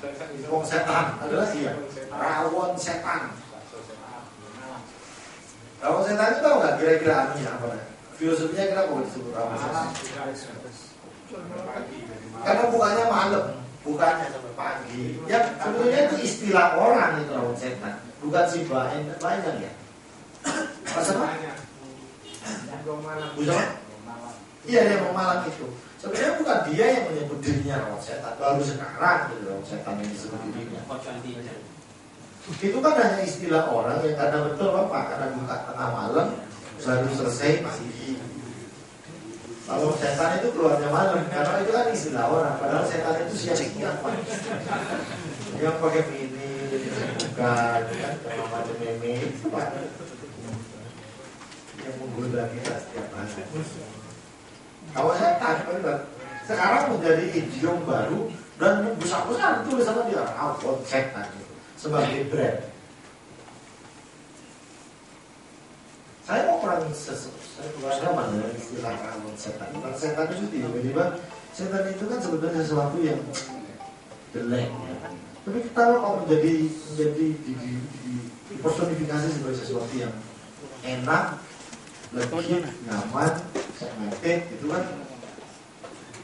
Singkong setan, ada lagi ya? Rawon setan. Rawon setan itu tahu nggak kira-kira anunya apa? Filosofinya kenapa disebut rawon setan? Karena bukannya malam, bukannya sampai pagi. Ya sebetulnya itu istilah orang itu rawon setan, bukan si banyak ya. Masalah? Bukan? Iya dia mau malam itu. Sebenarnya bukan dia yang menyebut dirinya rawon setan, baru sekarang itu rawon setan yang disebut dirinya. Itu kan hanya istilah orang yang karena betul Bapak, karena buka tengah malam baru selesai mandi. Kalau setan itu keluarnya malam, karena itu kan istilah orang. Padahal setan itu siang-siang Pak. Yang pakai mini, bukan, kan kalau macam meme itu Pak. Yang menggoda kita setiap hari. Kalau setan, sekarang menjadi idiom baru dan besar-besar tulisannya dia rawon setan itu sebagai brand. Saya mau kurang saya mana istilah rawon setan. Bukan setan itu tiba-tiba setan itu kan sebenarnya sesuatu yang jelek ya. Tapi kalau menjadi dipersonifikasi sebagai sesuatu yang enak, lebih nyaman, semangat itu kan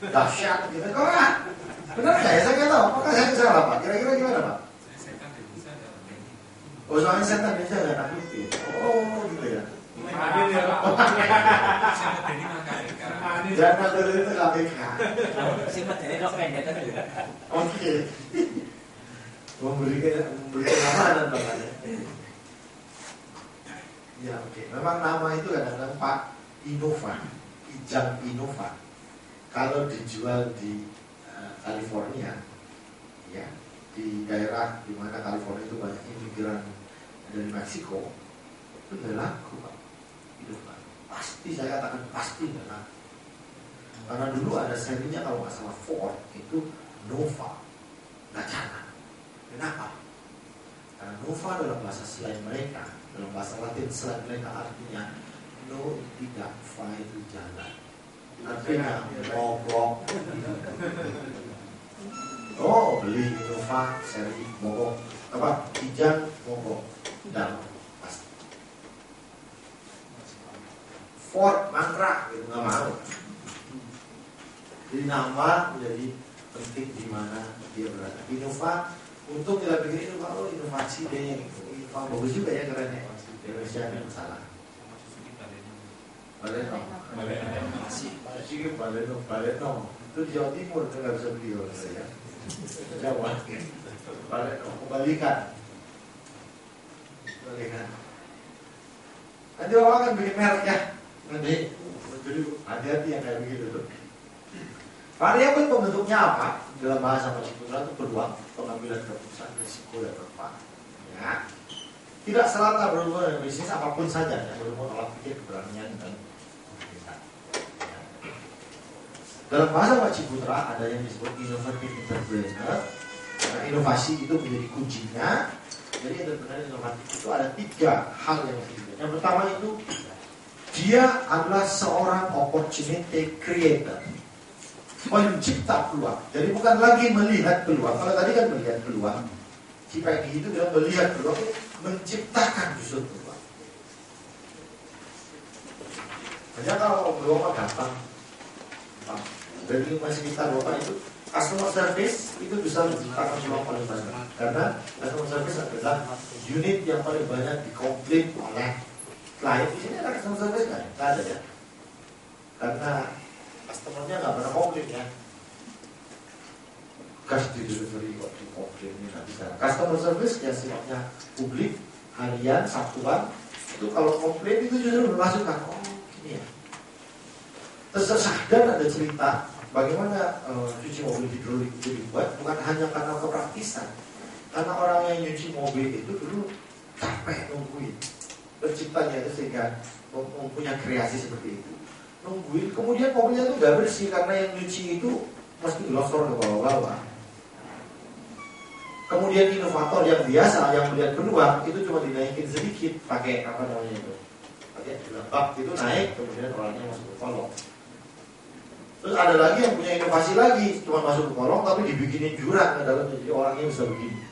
dahsyat gitu kan. Benar nggak ya? Saya nggak tahu. Apakah saya salah Pak? Kira-kira gimana Pak? Oh soalnya setan bisa nggak nakutin. Oh gitu ya. Jangan dulu itu KPK. Oke. Memberikan amanan makanya. Ya oke. Memang nama itu kadang-kadang Pak Innova, Ijang Innova. Kalau dijual di California, ya di daerah di mana California itu banyak imigran dari Meksiko, itu nggak laku Pak. Itu Pak. Pasti saya katakan pasti nggak laku. Karena dulu ada serinya kalau nggak salah Ford itu Nova, nggak jangan. Kenapa? Karena Nova dalam bahasa slang mereka, dalam bahasa Latin slang mereka artinya no tidak, fa itu jalan. Artinya mogok. Oh beli Innova seri mogok apa? Ijang mogok dan pasti. Ford mangkrak gitu nggak mau. Jadi nama menjadi penting di mana dia berada. Innova untuk kita pikir itu kalau inovasi deh, Innova bagus juga ya keren ya. Indonesia ada masalah. Baleno itu di Jawa Timur itu nggak bisa beli orang saya. Jawa, Baleno kembalikan. Nanti orang akan bikin merek ya. Nanti jadi hati-hati yang kayak begitu tuh. Variabel pembentuknya apa? Dalam bahasa Pak Ciputra itu peluang pengambilan keputusan, risiko dan manfaat. Ya. Tidak semata berhubungan dengan bisnis apapun saja yang berhubungan olah pikir, keberanian dan keberanian. Dalam bahasa Pak Ciputra ada yang disebut innovative entrepreneur. Karena inovasi itu menjadi kuncinya. Jadi entrepreneur inovatif itu ada 3 hal yang penting. Yang pertama itu dia adalah seorang opportunity creator. Mencipta peluang. Jadi bukan lagi melihat peluang. Kalau tadi kan melihat peluang. Si Peggy itu bilang melihat peluang, menciptakan justru peluang. Hanya kalau peluang gampang. Dari masih kita Bapak itu customer service itu bisa menciptakan peluang paling banyak. Karena customer service adalah unit yang paling banyak dikomplain oleh klien. Di sini ada customer service nggak? Nggak ada ya. Karena customer-nya nggak pernah komplain ya. Cash di delivery kok di komplain ini nggak bisa. Customer service yang sifatnya publik, harian, Sabtuan, itu kalau komplain itu justru bermasukkan. Oh ini ya. Terus dan ada cerita bagaimana cuci mobil hidrolik itu dibuat bukan hanya karena kepraktisan. Karena orang yang nyuci mobil itu dulu capek nungguin. Penciptanya itu sehingga mempunyai kreasi seperti itu. Nungguin, kemudian mobilnya itu nggak bersih karena yang nyuci itu mesti dilosor ke bawah-bawah. Kemudian inovator yang biasa, yang melihat peluang itu cuma dinaikin sedikit pakai apa namanya itu, pakai bak itu naik, kemudian orangnya masuk ke kolong. Terus ada lagi yang punya inovasi lagi, cuma masuk ke kolong tapi dibikinin jurang ke dalamnya, jadi orangnya bisa begini,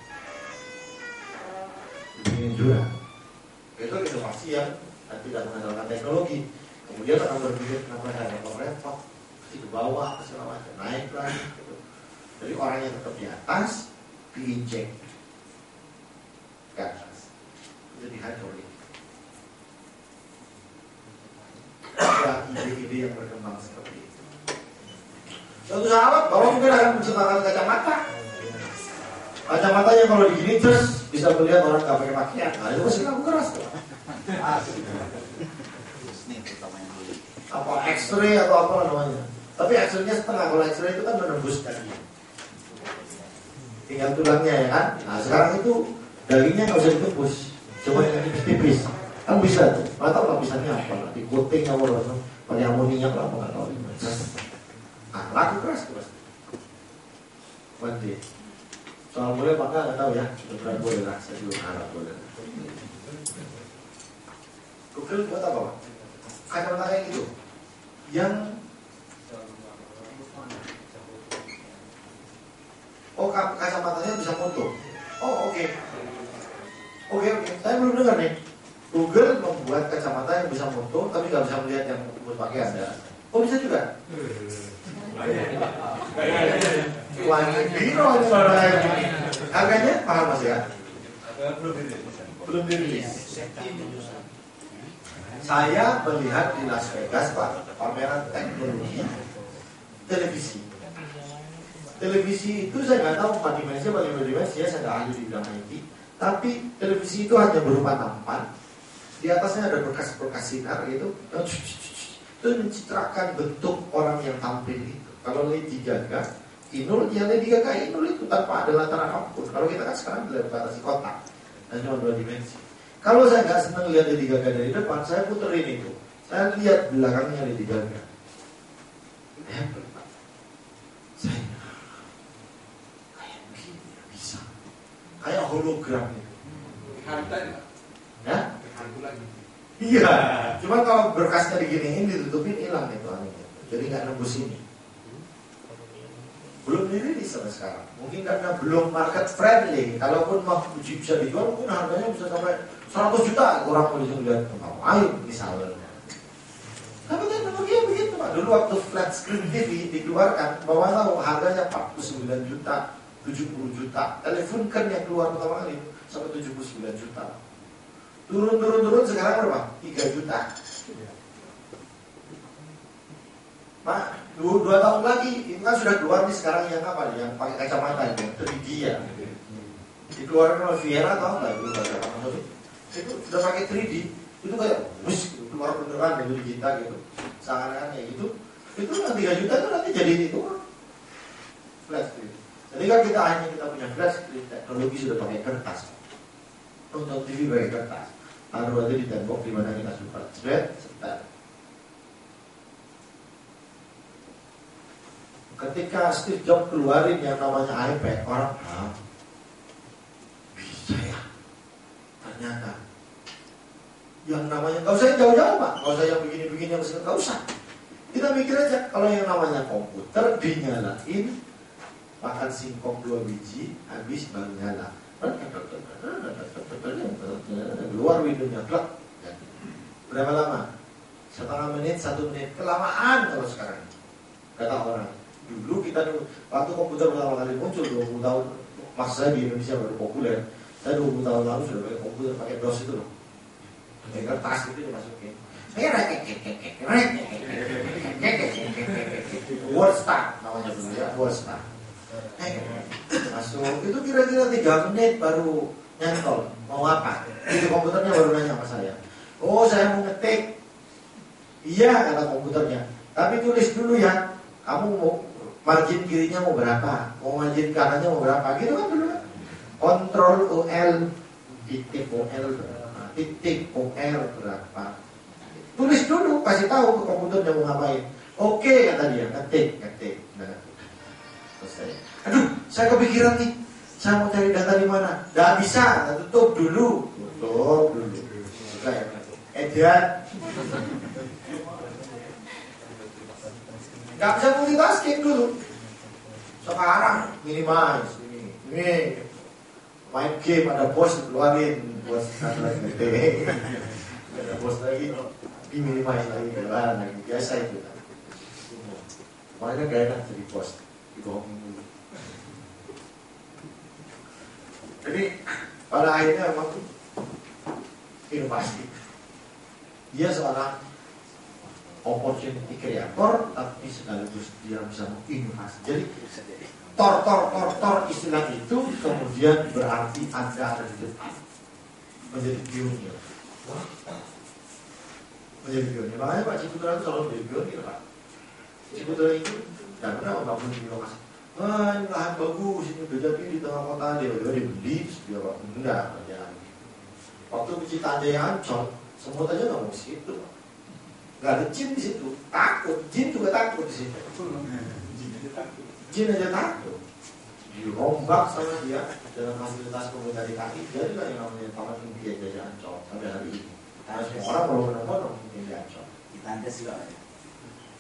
dibikinin jurang. Itu inovasi yang tidak mengandalkan teknologi. Kemudian orang berpikir kenapa saya repot-repot, di bawah segala macam, naik lagi. Gitu. Jadi orang yang tetap di atas diinjek ke atas, itu dihidrolik. Ada ide-ide yang berkembang seperti itu. Suatu saat bahwa mungkin akan menciptakan kacamata. Kacamata yang kalau digini terus bisa melihat orang nggak pakai pakaian. Nah itu masih laku keras tuh. Apa X-ray atau apa namanya? Tapi X-ray-nya setengah. Kalau X-ray itu kan menembus daging, tinggal tulangnya ya kan. Nah sekarang itu dagingnya nggak usah ditembus, cuma yang tipis-tipis kan bisa tuh. Nggak tahu lapisannya apa, di coating apa, pakai amoniak lah, nggak tahu. Nah laku keras tuh pasti. Mandi. Soal boleh apa nggak tahu ya. Beneran boleh lah, saya belum harap boleh. Google buat apa Pak? Kacamata kayak gitu, yang kacamatanya bisa foto. Oh oke. Saya belum dengar nih. Google membuat kacamata yang bisa foto, tapi nggak bisa melihat yang pakaian ya. Oh bisa juga. Lagi biro ini harganya mahal Mas ya? Belum dirilis. Saya melihat di Las Vegas Pak, pameran teknologi televisi. Televisi itu saya nggak tahu 4 dimensi atau 5 dimensi ya, saya nggak ahli di bidang IT. Tapi televisi itu hanya berupa nampan, di atasnya ada berkas-berkas sinar gitu, itu mencitrakan bentuk orang yang tampil itu. Kalau Lady Gaga, Inul, ya Lady Gaga Inul itu tanpa ada latar apapun. Kalau kita kan sekarang dibatasi kotak dan cuma 2 dimensi. Kalau saya nggak senang lihat Lady Gaga dari depan, saya puterin itu. Saya lihat belakangnya Lady Gaga. Saya kayak begini bisa, kayak hologram itu. Ya? Iya. Cuma kalau berkasnya diginiin, ditutupin, hilang itu anehnya. Jadi nggak nembus ini. Belum dirilis sampai sekarang. Mungkin karena belum market friendly. Kalaupun mau bisa dijual, mungkin harganya bisa sampai 100 juta. Orang mau lihat ayo misalnya. Tapi teknologinya begitu Pak. Dulu waktu flat screen TV dikeluarkan, bawa tahu harganya 49 juta, 70 juta. Telepon kan yang keluar pertama kali sampai 79 juta. Turun sekarang berapa? 3 juta. Pak, 2 tahun lagi itu kan sudah keluar nih sekarang yang apa? Yang pakai kacamata itu, 3D ya. Dikeluarkan oleh Viera atau enggak? Itu sudah pakai 3D. Itu kayak keluar beneran dari kita gitu. Seakan-akan kayak gitu. Itu yang 3 juta itu nanti jadi itu flat screen. Jadi kan kita punya flat screen, teknologi sudah pakai kertas. Untuk TV pakai kertas. Taruh aja di tembok di mana kita suka. Setel. Ketika Steve Jobs keluarin yang namanya iPad, orang bisa ya. Ternyata yang namanya, gak usah jauh-jauh Pak, gak usah yang begini-begini yang gak usah. Kita mikir aja, kalau yang namanya komputer dinyalain, makan singkong 2 biji, habis baru nyala. Keluar windownya, plak. Berapa lama? 1/2 menit, 1 menit, kelamaan kalau sekarang. Kata orang. Dulu kita waktu komputer pertama kali muncul 20 tahun, masa saya di Indonesia baru populer. Saya 20 tahun lalu sudah pakai komputer, pakai DOS itu loh. Pakai kertas itu dimasukin. WordStar namanya dulu ya, WordStar. Masuk itu kira-kira 3 menit baru nyantol. Mau apa? Itu komputernya baru nanya sama saya. Oh saya mau ngetik. Iya kata komputernya. Tapi tulis dulu ya. Kamu mau margin kirinya mau berapa? Mau margin kanannya mau berapa? Gitu kan dulu kan. Ctrl OL titik OL berapa? Titik OL berapa? Tulis dulu, kasih tahu ke komputernya mau ngapain. Oke kata dia, ngetik. Nah, Selesai. Aduh, saya kepikiran nih, saya mau cari data di mana? Nggak bisa, tutup dulu. Suka ya, Edian. Nggak bisa multitasking dulu. Sekarang minimize ini main game ada bos keluarin bos lagi ada bos lagi di minimize lagi keluaran lagi biasa itu kan. Makanya gak enak jadi bos dibohongin dulu. Jadi pada akhirnya memang inovasi dia seorang opportunity creator, tapi sekaligus dia bisa menginovasi. Jadi tor istilah itu kemudian berarti Anda ada di depan menjadi pionir. Menjadi pionir. Makanya Pak Ciputra itu selalu menjadi pionir, Pak. Ciputra itu tidak pernah membangun di lokasi. Ini lahan bagus, ini udah jadi di tengah kota, dia dibeli, dia Pak. Enggak, jangan. Waktu Pecinta Jaya Ancol, semut aja nggak mau ke situ, Pak. Nggak ada jin di situ, takut, jin juga takut di situ. Jin aja takut, dirombak sama dia dalam fasilitas pemerintah DKI. Jadi lah yang namanya Taman Impian Jaya Ancol sampai hari ini. Nah, semua orang belum menemukan Impian Jaya Ancol. Di Tandes juga ya.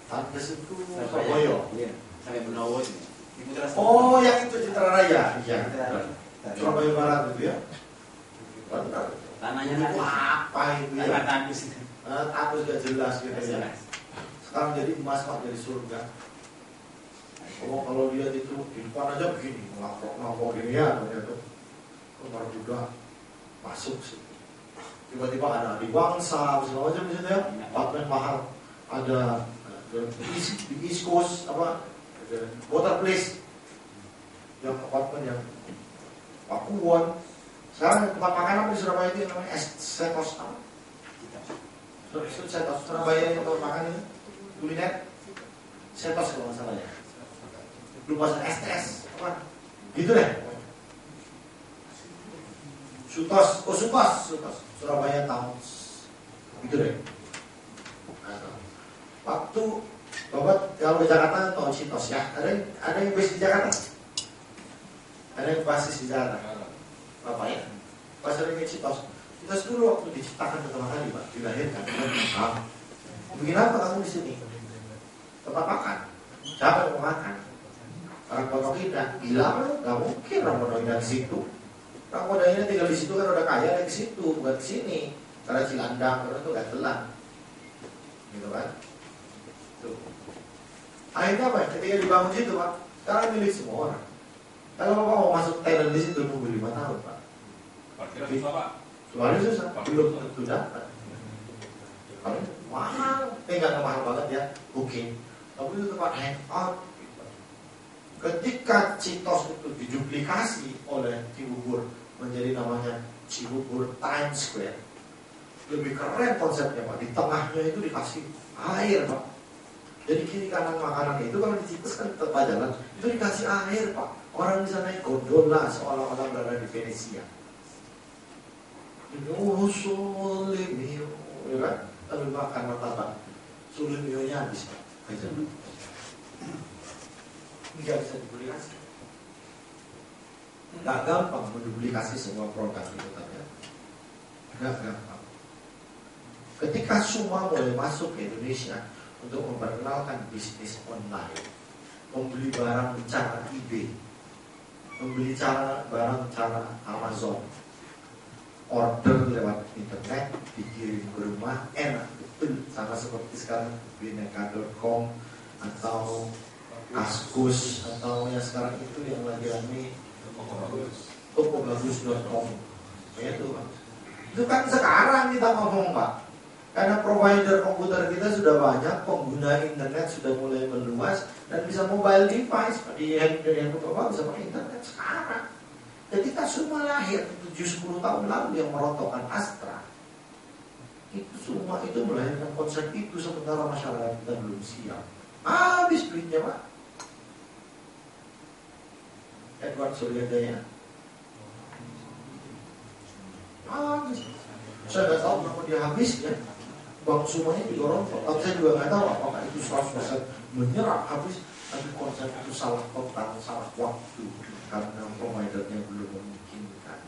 Tandes itu Surabaya. Iya, sampai Benowo itu. Oh, yang itu Citra Raya, iya. Surabaya Barat itu ya. Benar. Tanahnya itu apa itu ya? Tanah Tandes. Aku sudah jelas gitu ya. Sekarang jadi emas Pak, jadi surga. Oh, kalau lihat itu di depan aja begini, ngapok gini ya, ternyata keluar juga masuk sih. Tiba-tiba ada di Wangsa, segala macam di situ ya, apartemen mahal. Ada di East Coast apa, Water Place, yang apartemen yang Pakuan. Sekarang tempat makanan di Surabaya itu yang namanya Setos. Setos Surabaya yang tempat makan itu kuliner Setos kalau nggak salah ya. Lupa STS apa? Gitu deh. Sutos Surabaya Town. Gitu deh. Waktu Bapak kalau ke Jakarta tahu Citos ya. Ada yang base di Jakarta. Ada yang basis di Jakarta. Bapak ya. Pasar ini Citos. Citos dulu waktu diciptakan pertama kali Pak, dilahirkan. Begini apa kamu di sini? Tempat makan. Siapa yang mau makan? Orang Pondok Indah, gila lu, gak mungkin orang Pondok Indah di situ. Orang Pondok Indah tinggal di situ kan udah kaya, ada di situ, bukan di sini. Karena Cilandang, karena itu gak telan, gitu kan? Tuh. Akhirnya apa? Ketika dibangun situ Pak, sekarang milik semua orang. Kalau Bapak mau masuk talent di situ nunggu 5 tahun Pak. Parkiran susah Pak. Soalnya susah, belum tentu dapat. Kalau mahal, nggak mahal banget ya, booking. Tapi itu tempat hangout. Ketika Citos itu diduplikasi oleh Cibubur menjadi namanya Cibubur Times Square, lebih keren konsepnya Pak. Di tengahnya itu dikasih air Pak. Jadi kiri kanan makanan itu kalau di Citos kan tetap jalan, itu dikasih air Pak. Orang di sana gondola seolah-olah berada di Venesia. Oh solimio, ya kan? Tapi makan martabak, solimionya habis Pak. Nggak bisa duplikasi. Nggak gampang menduplikasi semua produk itu tadi. Nggak gampang. Ketika semua mulai masuk ke Indonesia untuk memperkenalkan bisnis online, membeli barang cara eBay, membeli barang cara Amazon, order lewat internet, dikirim ke rumah, enak betul, sama seperti sekarang bineka.com atau Kaskus atau yang sekarang itu yang lagi rame tokobagus.com. Ya itu Pak. Itu kan sekarang kita ngomong Pak. Karena provider komputer kita sudah banyak, pengguna internet sudah mulai meluas dan bisa mobile device Pak. Di handphone Bapak bisa pakai internet sekarang. Ketika semua lahir 7-10 tahun lalu yang merotokkan Astra, itu semua itu melahirkan konsep itu sementara masyarakat kita belum siap. Habis duitnya Pak. Edward Suryadaya. Habis. Saya nggak tahu berapa dia habis ya. Uang semuanya didorong. Tapi saya juga nggak tahu apakah itu 100% menyerap habis. Tapi konsep itu salah total, salah waktu. Karena providernya belum memungkinkan.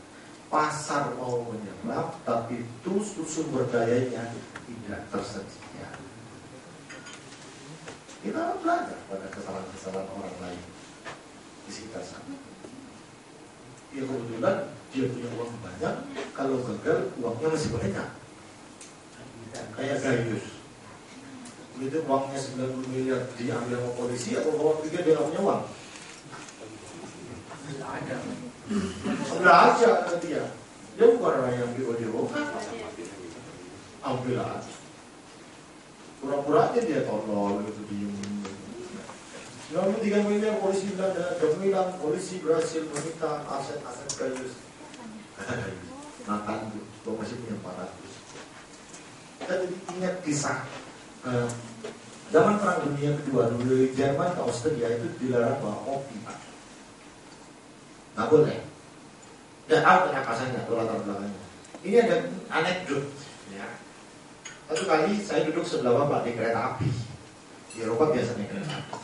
Pasar mau menyerap, tapi itu sumber dayanya tidak tersedia. Kita harus belajar pada kesalahan-kesalahan orang lain di sekitar sana. Ya kebetulan dia punya uang banyak, kalau gagal uangnya masih banyak. Kayak Gayus. Begitu uangnya 90 miliar diambil sama polisi, atau bawa pikir dia nggak punya uang? Ambil aja ke dia. Dia bukan orang yang BO kan? Ambil aja. Pura-pura aja dia tolol gitu, diem. 93 miliar polisi bilang, dan polisi berhasil menyita aset-aset Gayus. Makan tuh, gue masih punya 400. Kita jadi ingat kisah zaman Perang Dunia Kedua, dulu Jerman ke Austria itu dilarang bawa kopi, Pak. Nggak boleh. Nggak tahu kenapa, saya nggak tahu latar belakangnya. Ini ada anekdot, ya. Satu kali saya duduk sebelah Bapak di kereta api. Di Eropa biasa naik kereta api.